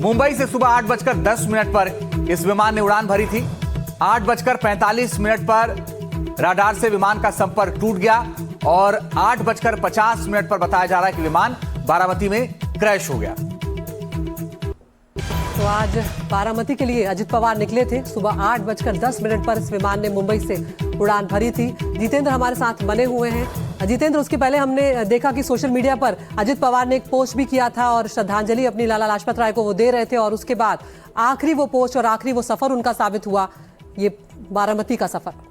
मुंबई से सुबह 8:10 पर इस विमान ने उड़ान भरी थी। 8:45 पर राडार से विमान का संपर्क टूट गया और 8:50 पर बताया जा रहा है कि विमान बारामती में क्रैश हो गया। तो आज बारामती के लिए अजित पवार निकले थे। सुबह 8:10 पर इस विमान ने मुंबई से उड़ान भरी थी। जितेंद्र हमारे साथ बने हुए हैं। जितेंद्र, उसके पहले हमने देखा कि सोशल मीडिया पर अजित पवार ने एक पोस्ट भी किया था और श्रद्धांजलि अपनी लाला लाजपत राय को वो दे रहे थे, और उसके बाद आखिरी वो पोस्ट और आखिरी वो सफर उनका साबित हुआ, ये बारामती का सफर।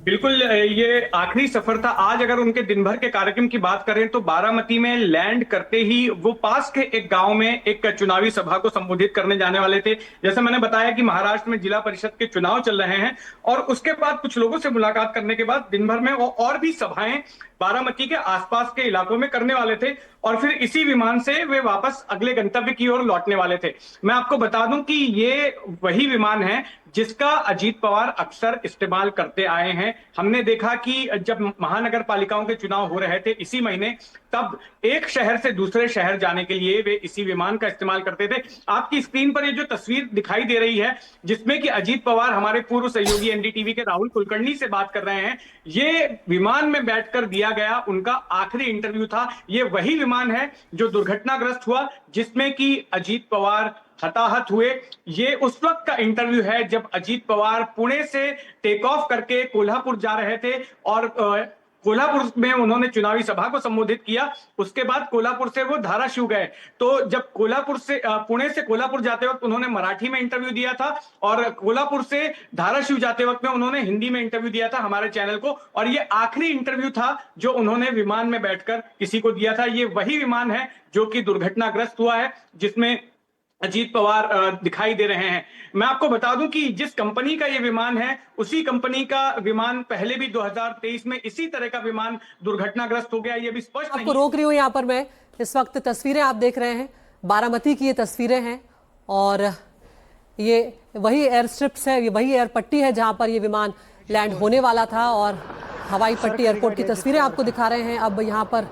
बिल्कुल, ये आखिरी सफर था। आज अगर उनके दिन भर के कार्यक्रम की बात करें तो बारामती में लैंड करते ही वो पास के एक गांव में एक चुनावी सभा को संबोधित करने जाने वाले थे। जैसे मैंने बताया कि महाराष्ट्र में जिला परिषद के चुनाव चल रहे हैं और उसके बाद कुछ लोगों से मुलाकात करने के बाद दिन भर में वो और भी सभाएं बारामती के आसपास के इलाकों में करने वाले थे और फिर इसी विमान से वे वापस अगले गंतव्य की ओर लौटने वाले थे। मैं आपको बता दूं कि ये वही विमान है जिसका अजीत पवार अक्सर इस्तेमाल करते आए हैं। हमने देखा कि जब महानगर पालिकाओं के चुनाव हो रहे थे इसी महीने, तब एक शहर से दूसरे शहर जाने के लिए वे इसी विमान का इस्तेमाल करते थे। आपकी स्क्रीन पर ये जो तस्वीर दिखाई दे रही है जिसमें कि अजीत पवार हमारे पूर्व सहयोगी एनडीटीवी के राहुल कुलकर्णी से बात कर रहे हैं, ये विमान में बैठकर दिया गया उनका आखिरी इंटरव्यू था। ये वही विमान है जो दुर्घटनाग्रस्त हुआ, जिसमें कि अजीत पवार हताहत हुए। ये उस वक्त का इंटरव्यू है जब अजीत पवार पुणे से टेक ऑफ करके कोल्हापुर जा रहे थे और कोल्हापुर में उन्होंने चुनावी सभा को संबोधित किया। उसके बाद कोल्हापुर से वो धाराशिव गए। तो जब कोल्हापुर से पुणे से कोल्हापुर जाते वक्त उन्होंने मराठी में इंटरव्यू दिया था और कोल्हापुर से धाराशिव जाते वक्त में उन्होंने हिंदी में इंटरव्यू दिया था हमारे चैनल को, और ये आखिरी इंटरव्यू था जो उन्होंने विमान में बैठकर किसी को दिया था। ये वही विमान है जो कि दुर्घटनाग्रस्त हुआ है, जिसमें अजीत पवार दिखाई दे रहे हैं। मैं आपको बता दूं कि जिस कंपनी का ये विमान है उसी कंपनी का विमान पहले भी 2023 में इसी तरह का विमान दुर्घटनाग्रस्त हो गया। ये भी स्पष्ट आपको रोक रही हूं यहाँ पर मैं। इस वक्त तस्वीरें आप देख रहे हैं, बारामती की ये तस्वीरें हैं और ये वही एयर स्ट्रिप्स है, ये वही एयर पट्टी है जहां पर ये विमान लैंड होने वाला था, और हवाई पट्टी एयरपोर्ट की तस्वीरें आपको दिखा रहे हैं। अब यहाँ पर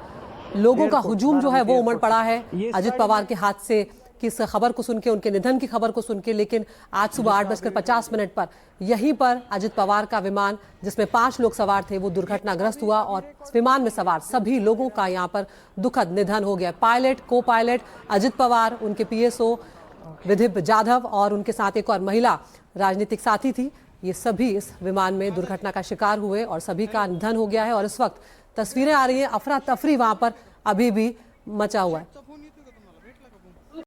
लोगों का हुजूम जो है वो उमड़ पड़ा है अजित पवार के हाथ से किस खबर को सुन के, उनके निधन की खबर को सुन के। लेकिन आज सुबह 8:50 पर यहीं पर अजित पवार का विमान जिसमें 5 लोग सवार थे वो दुर्घटनाग्रस्त हुआ और विमान में सवार सभी लोगों का यहाँ पर दुखद निधन हो गया। पायलट, को पायलट अजित पवार, उनके पीएसओ विधिप जाधव और उनके साथ एक और महिला राजनीतिक साथी थी। ये सभी इस विमान में दुर्घटना का शिकार हुए और सभी का निधन हो गया है। और इस वक्त तस्वीरें आ रही हैं, अफरा तफरी वहां पर अभी भी मचा हुआ है।